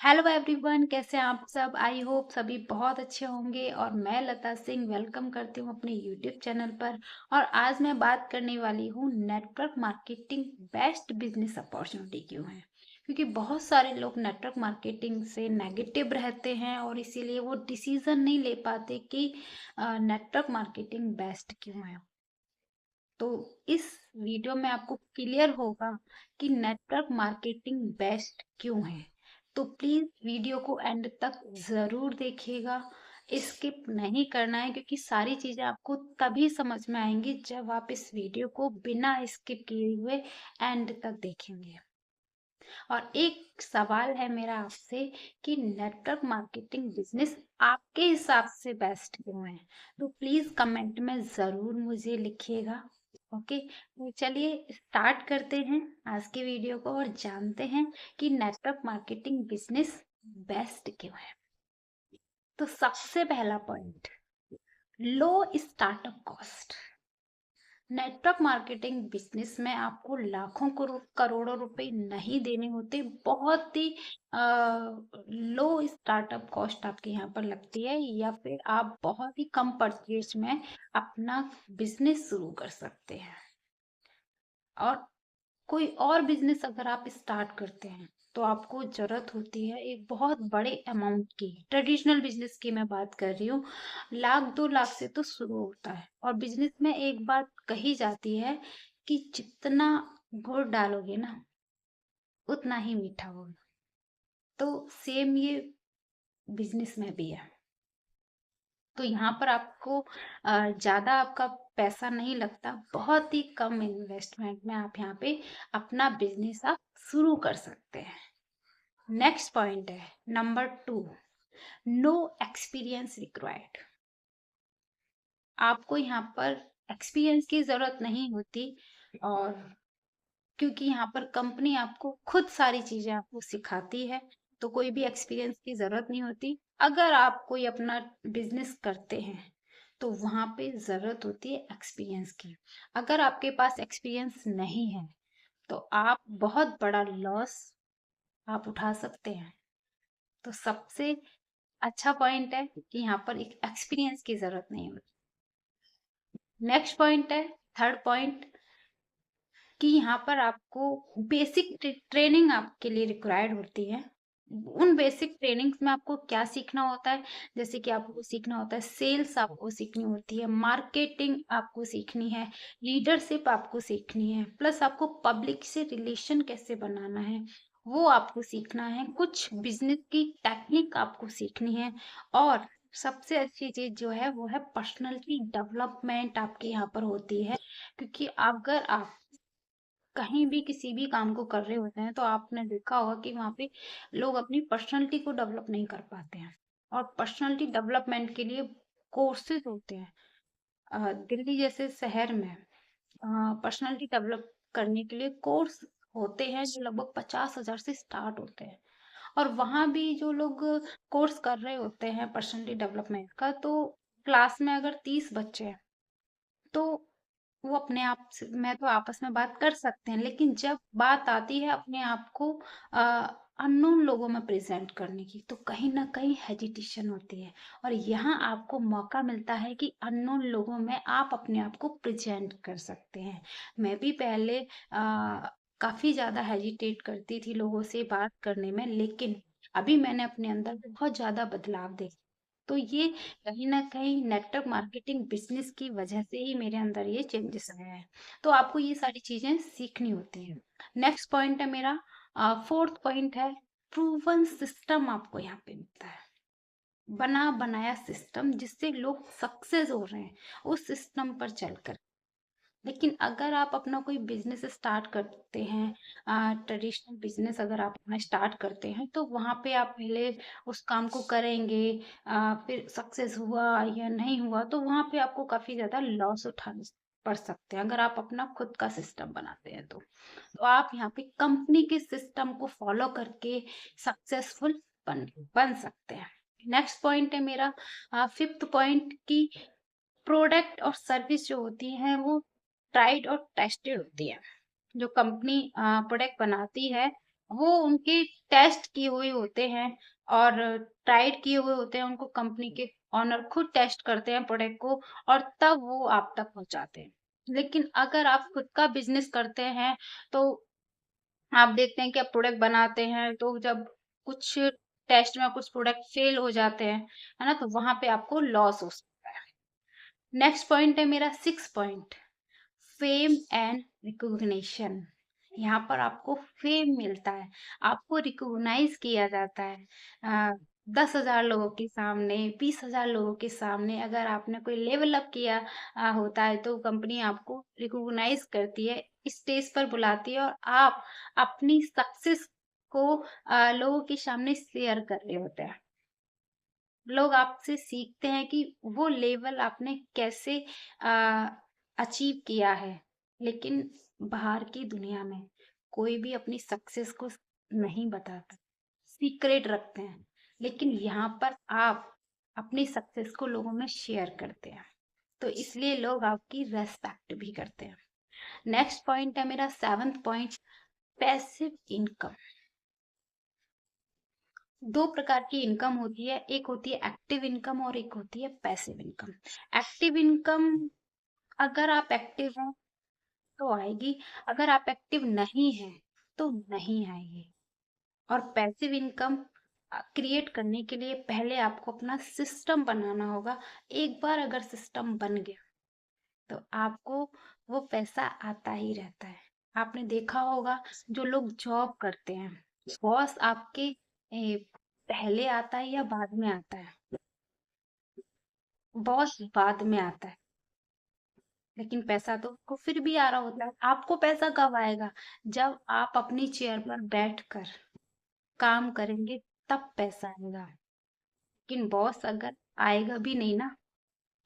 Hello everyone, कैसे हैं आप सब। आई होप सभी बहुत अच्छे होंगे। और मैं लता सिंह वेलकम करती हूँ अपने यूट्यूब चैनल पर। और आज मैं बात करने वाली हूँ network marketing best business opportunity क्यों है। क्योंकि बहुत सारे लोग नेटवर्क मार्केटिंग से नेगेटिव रहते हैं और इसीलिए वो डिसीजन नहीं ले पाते कि नेटवर्क मार्केटिंग बेस्ट क्यों है। तो इस वीडियो में आपको क्लियर होगा कि नेटवर्क मार्केटिंग बेस्ट क्यों है। तो प्लीज वीडियो को एंड तक जरूर देखिएगा। स्किप नहीं करना है, क्योंकि सारी चीजें आपको तभी समझ में आएंगी जब आप इस वीडियो को बिना स्किप किए हुए एंड तक देखेंगे। और एक सवाल है मेरा आपसे कि नेटवर्क मार्केटिंग बिजनेस आपके हिसाब से बेस्ट क्यों है। तो प्लीज कमेंट में जरूर मुझे लिखिएगा। ओके, तो चलिए स्टार्ट करते हैं आज के वीडियो को और जानते हैं कि नेटवर्क मार्केटिंग बिजनेस बेस्ट क्यों है। तो सबसे पहला point, low startup cost. Network marketing business में आपको लाखों करोड़ों रुपए नहीं देने होते। बहुत ही लो स्टार्टअप कॉस्ट आपके यहाँ पर लगती है, या फिर आप बहुत ही कम परचेज में अपना बिजनेस शुरू कर सकते हैं। और कोई और बिजनेस अगर आप स्टार्ट करते हैं तो आपको जरूरत होती है एक बहुत बड़े अमाउंट की। ट्रेडिशनल बिजनेस की मैं बात कर रही हूँ, 1-2 लाख से तो शुरू होता है। और बिजनेस में एक बात कही जाती है कि जितना गुड़ डालोगे ना उतना ही मीठा होगा। तो सेम ये बिजनेस में भी है। तो यहाँ पर आपको ज्यादा आपका पैसा नहीं लगता। बहुत ही कम इन्वेस्टमेंट में आप यहाँ पे अपना बिजनेस आप शुरू कर सकते हैं। नेक्स्ट पॉइंट है नंबर 2, नो एक्सपीरियंस रिक्वायर्ड। आपको यहाँ पर एक्सपीरियंस की जरूरत नहीं होती। और क्योंकि यहाँ पर कंपनी आपको खुद सारी चीजें आपको सिखाती है, तो कोई भी एक्सपीरियंस की जरूरत नहीं होती। अगर आप कोई अपना बिजनेस करते हैं तो वहां पे जरूरत होती है एक्सपीरियंस की। अगर आपके पास एक्सपीरियंस नहीं है तो आप बहुत बड़ा लॉस आप उठा सकते हैं। तो सबसे अच्छा पॉइंट है कि यहाँ पर एक एक्सपीरियंस की जरूरत नहीं होती। नेक्स्ट पॉइंट है, थर्ड पॉइंट, कि यहाँ पर आपको बेसिक ट्रेनिंग आपके लिए रिक्वायर्ड होती है। उन बेसिक ट्रेनिंग्स में आपको क्या सीखना होता है, जैसे कि आपको सीखना होता है सेल्स, आपको सीखनी होती है मार्केटिंग, आपको सीखनी है लीडरशिप, आपको सीखनी है, प्लस आपको पब्लिक से रिलेशन कैसे बनाना है वो आपको सीखना है। कुछ बिजनेस की टेक्निक आपको सीखनी है। और सबसे अच्छी चीज जो है वो है पर्सनालिटी डेवलपमेंट आपके यहाँ पर होती है। क्योंकि अगर आप कहीं भी किसी भी काम को कर रहे होते हैं तो आपने देखा होगा कि वहां पे लोग अपनी पर्सनालिटी को डेवलप नहीं कर पाते हैं। और पर्सनालिटी डेवलपमेंट के लिए कोर्सेज होते हैं। दिल्ली जैसे शहर में पर्सनालिटी डेवलप करने के लिए कोर्स होते हैं जो लगभग 50,000 से स्टार्ट होते हैं। और वहां भी जो लोग कोर्स कर रहे होते हैं पर्सनालिटी डेवलपमेंट का, तो क्लास में अगर 30 बच्चे हैं तो वो अपने आप से मैं तो आपस में बात कर सकते हैं, लेकिन जब बात आती है अपने आप को अननोन लोगों में प्रेजेंट करने की तो कहीं ना कहीं हेजिटेशन होती है। और यहाँ आपको मौका मिलता है कि अननोन लोगों में आप अपने आप को प्रेजेंट कर सकते हैं। मैं भी पहले काफी ज्यादा हेजिटेट करती थी लोगों से बात करने में, लेकिन अभी मैंने अपने अंदर बहुत ज्यादा बदलाव देखा। तो ये कहीं ना कहीं नेटवर्क मार्केटिंग बिजनेस की वजह से ही मेरे अंदर ये चेंजेस आए हैं। तो आपको ये सारी चीजें सीखनी होती हैं। नेक्स्ट पॉइंट है मेरा, फोर्थ पॉइंट है प्रूवन सिस्टम। आपको यहाँ पे मिलता है बना बनाया सिस्टम जिससे लोग सक्सेस हो रहे हैं उस सिस्टम पर चलकर। लेकिन अगर आप अपना कोई बिजनेस स्टार्ट करते हैं, ट्रेडिशनल बिजनेस अगर आप अपना स्टार्ट करते हैं तो वहां पे आप पहले उस काम को करेंगे, फिर सक्सेस हुआ या नहीं हुआ तो वहां पे आपको काफी ज्यादा लॉस उठाने पड़ सकते हैं। अगर आप अपना खुद का सिस्टम बनाते हैं तो आप यहाँ पे कंपनी के सिस्टम को फॉलो करके सक्सेसफुल बन बन सकते हैं। नेक्स्ट पॉइंट है मेरा, फिफ्थ पॉइंट, की प्रोडक्ट और सर्विस जो होती है वो ट्राइड और टेस्टेड होती है। जो कंपनी प्रोडक्ट बनाती है वो उनके टेस्ट किए हुए होते हैं और ट्राइड किए हुए होते हैं, उनको कंपनी के ओनर खुद टेस्ट करते हैं प्रोडक्ट को और तब वो आप तक पहुँचाते हैं। लेकिन अगर आप खुद का बिज़नेस करते हैं, तो आप देखते हैं कि आप प्रोडक्ट बनाते हैं, तो जब कुछ टेस्ट में कुछ प्रोडक्ट फेल हो जाते हैं, है ना? तो वहाँ पे आपको लॉस हो सकता है। नेक्स्ट पॉइंट है मेरा 6 पॉइंट, फेम एंड रिकॉग्निशन। यहाँ पर आपको फेम मिलता है, आपको रिकॉग्नाइज किया जाता है। 10,000 लोगों के सामने, 20,000 लोगों के सामने अगर आपने कोई लेवल अप किया होता है, तो कंपनी आपको रिकॉग्नाइज करती है, स्टेज पर बुलाती है और आप अपनी सक्सेस को लोगों के सामने शेयर कर रहे होते हैं। लोग आपसे सीखते हैं कि वो लेवल आपने कैसे अचीव किया है। लेकिन बाहर की दुनिया में कोई भी अपनी सक्सेस को नहीं बताता, सीक्रेट रखते हैं। लेकिन यहाँ पर आप अपनी सक्सेस को लोगों में शेयर करते हैं, तो इसलिए लोग आपकी रेस्पेक्ट भी करते हैं। नेक्स्ट पॉइंट है मेरा 7th पॉइंट, पैसिव इनकम। दो प्रकार की इनकम होती है, एक होती है एक्टिव इनकम और एक होती है पैसिव इनकम। एक्टिव इनकम, अगर आप एक्टिव हैं तो आएगी, अगर आप एक्टिव नहीं हैं तो नहीं आएगी। और पैसिव इनकम क्रिएट करने के लिए पहले आपको अपना सिस्टम बनाना होगा। एक बार अगर सिस्टम बन गया तो आपको वो पैसा आता ही रहता है। आपने देखा होगा, जो लोग जॉब करते हैं, बॉस आपके पहले आता है या बाद में आता है? बॉस बाद में आता है, लेकिन पैसा तो आपको फिर भी आ रहा होता है। आपको पैसा कब आएगा? जब आप अपनी चेयर पर बैठकर काम करेंगे, तब पैसा आएगा। लेकिन बॉस अगर आएगा भी नहीं ना,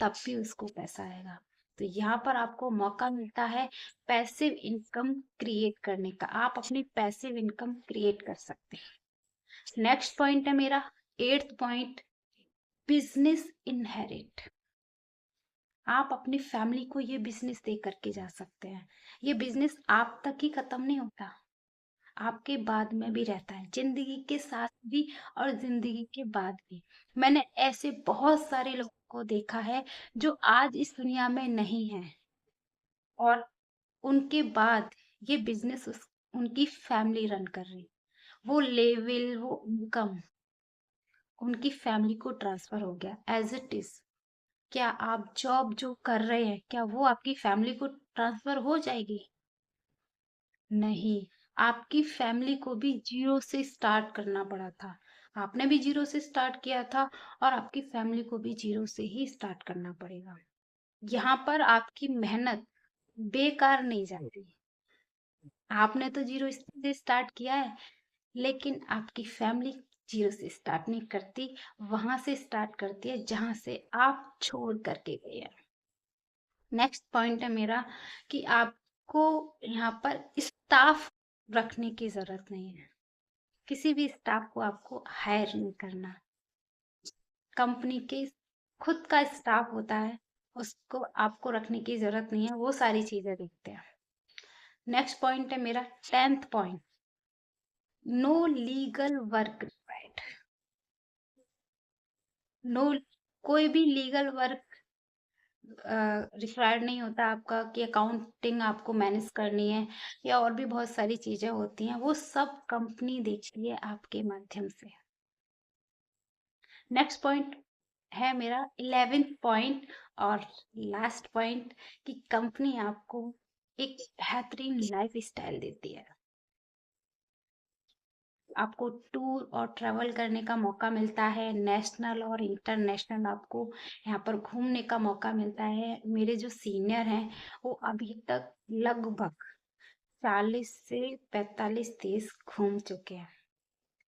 तब भी उसको पैसा आएगा। तो यहाँ पर आपको मौका मिलता है पैसिव इनकम क्रिएट करने का। आप अपनी पैसिव इनकम क्रिएट कर सकते हैं। नेक्स्ट पॉइंट है मेरा 8th पॉइंट, बिजनेस इनहेरिट। आप अपनी फैमिली को ये बिजनेस दे करके जा सकते हैं। ये बिजनेस आप तक ही खत्म नहीं होता, आपके बाद में भी रहता है, जिंदगी के साथ भी और जिंदगी के बाद भी। मैंने ऐसे बहुत सारे लोगों को देखा है जो आज इस दुनिया में नहीं है, और उनके बाद ये बिजनेस उनकी फैमिली रन कर रही। वो लेवल, वो इनकम उनकी फैमिली को ट्रांसफर हो गया एज इट इज। क्या आप जॉब जो कर रहे हैं, क्या वो आपकी फैमिली को ट्रांसफर हो जाएगी? नहीं, आपकी फैमिली को भी जीरो से स्टार्ट करना पड़ा था। आपने भी जीरो से स्टार्ट किया था और आपकी फैमिली को भी जीरो से ही स्टार्ट करना पड़ेगा। यहाँ पर आपकी मेहनत बेकार नहीं जाती। आपने तो जीरो से स्टार्ट किया है, लेकिन आपकी फैमिली जीरो से स्टार्ट नहीं करती, वहां से स्टार्ट करती है जहां से आप छोड़ करके गए हैं। नेक्स्ट पॉइंट है मेरा कि आपको यहाँ पर स्टाफ रखने की जरूरत नहीं है। किसी भी स्टाफ को आपको हायर नहीं करना। कंपनी के खुद का स्टाफ होता है, उसको आपको रखने की जरूरत नहीं है, वो सारी चीजें देखते हैं। नेक्स्ट पॉइंट है मेरा 10th point, no legal work required. No, कोई भी लीगल वर्क रिक्वायर्ड नहीं होता आपका कि अकाउंटिंग आपको मैनेज करनी है, या और भी बहुत सारी चीजें होती हैं, वो सब कंपनी देखती है आपके माध्यम से। नेक्स्ट पॉइंट है मेरा 11th पॉइंट और लास्ट पॉइंट, कि कंपनी आपको एक बेहतरीन लाइफ स्टाइल देती है। आपको टूर और ट्रैवल करने का मौका मिलता है, नेशनल और इंटरनेशनल आपको यहाँ पर घूमने का मौका मिलता है। मेरे जो सीनियर हैं, वो अभी तक लगभग 40 से 45 देश घूम चुके हैं,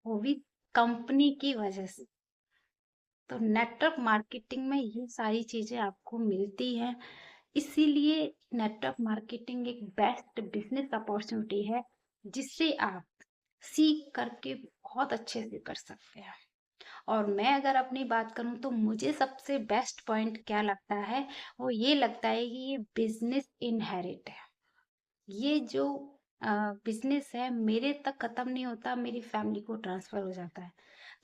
वो भी कंपनी की वजह से। तो नेटवर्क मार्केटिंग में ये सारी चीजें आपको मिलती हैं, इसीलिए नेटवर्क मार्केटिंग एक बेस्ट बिजनेस अपॉर्चुनिटी है, जिससे आप सीख करके बहुत अच्छे से कर सकते हैं। और मैं अगर अपनी बात करूं तो मुझे सबसे बेस्ट पॉइंट क्या लगता है, वो ये लगता है कि ये बिजनेस इनहेरिट है। ये जो बिजनेस है मेरे तक खत्म नहीं होता, मेरी फैमिली को ट्रांसफर हो जाता है।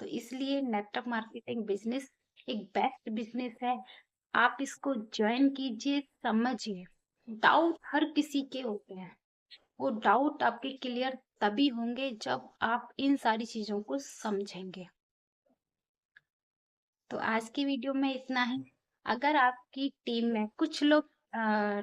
तो इसलिए नेटवर्क मार्केटिंग बिजनेस एक बेस्ट बिजनेस है। आप इसको ज्वाइन कीजिए, समझिए। डाउट हर किसी के होते हैं, वो डाउट आपके क्लियर तभी होंगे जब आप इन सारी चीजों को समझेंगे। तो आज की वीडियो में इतना ही। अगर आपकी टीम में कुछ लोग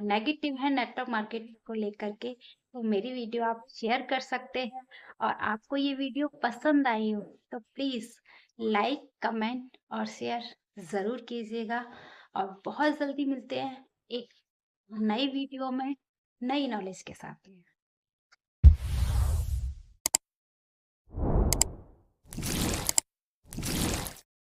नेगेटिव है नेटवर्क मार्केटिंग को लेकर के, तो मेरी वीडियो आप शेयर कर सकते हैं। और आपको ये वीडियो पसंद आई हो तो प्लीज लाइक, कमेंट और शेयर जरूर कीजिएगा। और बहुत जल्दी मिलते हैं एक नई वीडियो में, नई नॉलेज के साथ में।